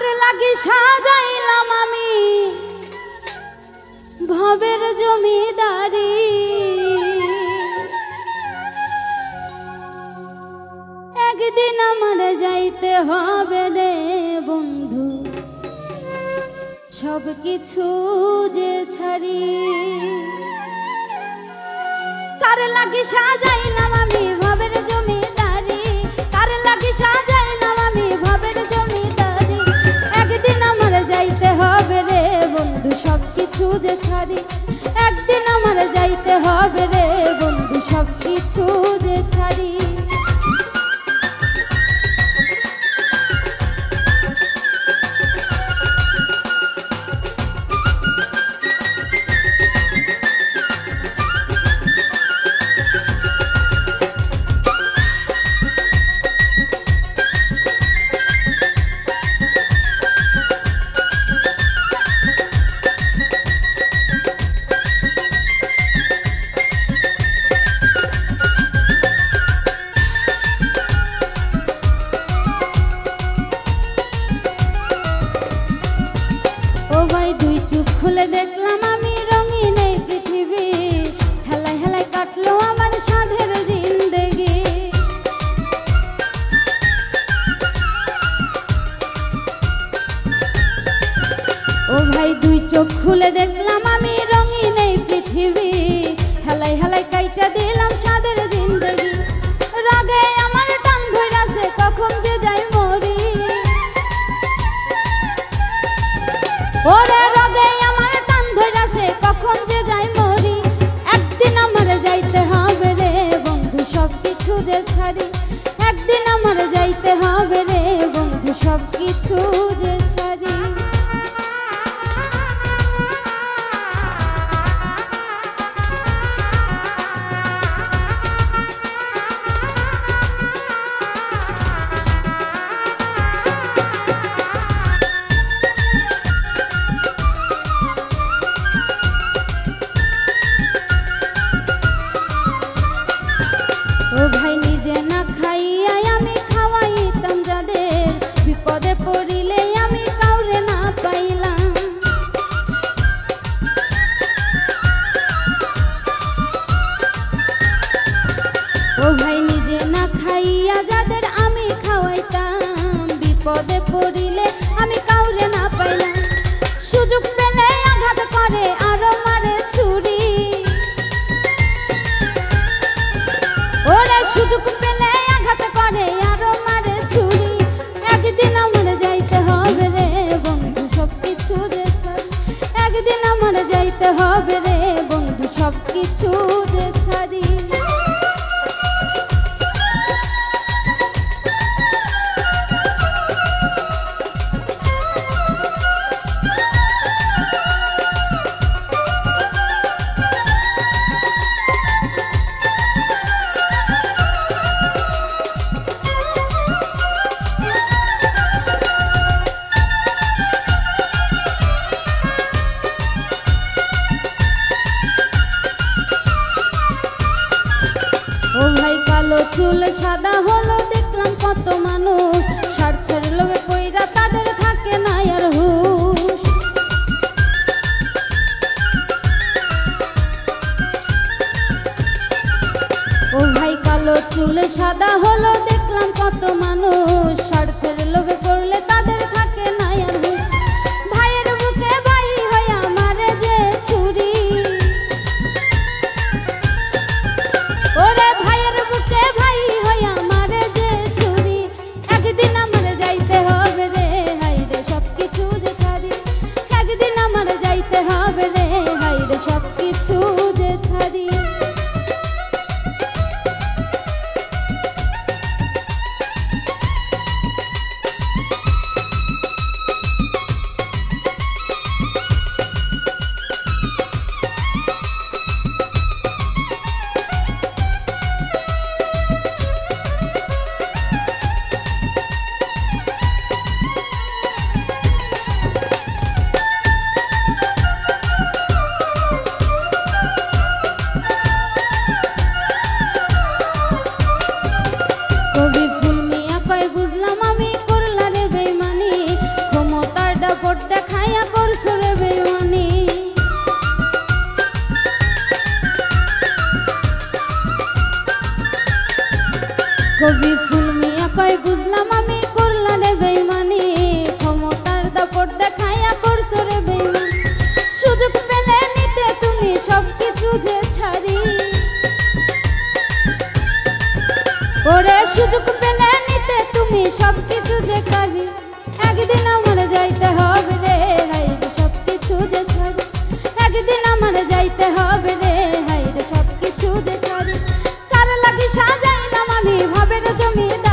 কার লাগি সাজাইলাম আমি ভবের জমিদারি, একদিন আমার যাইতে হবে রে বন্ধু সব কিছু যে ছাড়ি। কার লাগি সাজাইলাম আমি ভবের জমিদারি, কার লাগি সাজাইলাম আমি ভবের জমিদারি, একদিন আমার যাইতে হবে রে বন্ধু সব কিছু যে ছাড়ি, একদিন আমার যাইতে হবে রে বন্ধু সব কিছু যে ছাড়ি। দুই চোখ খুলে দেখলাম আমি রঙিন এই পৃথিবী, হেলায় হেলায় কাটলো আমার সাধের জিন্দেগি। ও ভাই দুই চোখ খুলে দেখলাম আমি রঙিন এই পৃথিবী, হেলায় হেলায় কাইটা দিলাম সাধের জিন্দেগি। রাগে আমার টান ধইরাছে কখন যে যাই মরি, ওরে রাগে আমার টান ধইরাছে কখন যে যাই মরি, একদিন আমার যাইতে হবে রে বন্ধু সব কিছু যে ছাড়ি, একদিন আমার যাইতে হবে রে বন্ধু সব কিছু যে ছাড়ি। ও ভাই নিজে না খাইয়া আমি খাওয়াইতাম যাদের, বিপদে পড়িলে আমি কাউরে না পাইলাম। ও ভাই নিজে না খাইয়া যাদের আমি খাওয়াইতাম, বিপদে পড়িলে আমি কাউরে না পাইলাম। সুযোগ পেলে আঘাত করে আরো মারে ছুরি, ওরে সুযোগ পেলে আঘাত করে আরো মারে ছুরি, একদিন আমার যাইতে হবে রে বন্ধু সব কিছু যে ছাড়ি, একদিন আমার যাইতে হবে রে বন্ধু সব কিছু যে ছাড়ি। ও ভাই কালো চুল সাদা হলো দেখলাম কত মানুষ, স্বার্থের লোভে কইরা তাদের থাকে না আর হুঁশ। ও ভাই কালো চুল সাদা হলো দেখলাম কত মানুষ, স্বার্থের লোভে পড়লে তাদের থাকে না আর হুঁশ। ভাইয়ের বুকে ভাই হইয়া মারে যে ছুরি, ওরে ভাইয়ের বুকে ভাই হইয়া মারে যে ছুরি, একদিন আমার যাইতে হবে রে হাইরে সব কিছু যে ছাড়ি, একদিন আমার যাইতে হবে রে হাইরে সব কিছু যে ছাড়ি। কবি ফুল মিয়া কয় বুঝলাম আমি করলা রে বেইমানি, ক্ষমতার দাপট দেখাইয়া করছো রে বেইমানি। সুযোগ পেলে নিতে তুমি সবকিছু যে ছাড়ি, ওরে সুযোগ পেলে নিতে তুমি সবকিছু যে ছাড়ি। একদিন আমার যাইতে হবে রে হাইরে সবকিছু যে ছাড়ি, একদিন আমার যাইতে হবে রে হাইরে সবকিছু যে ছাড়ি। কার লাগি সাজাইলাম আমি ভবের জমিদারি।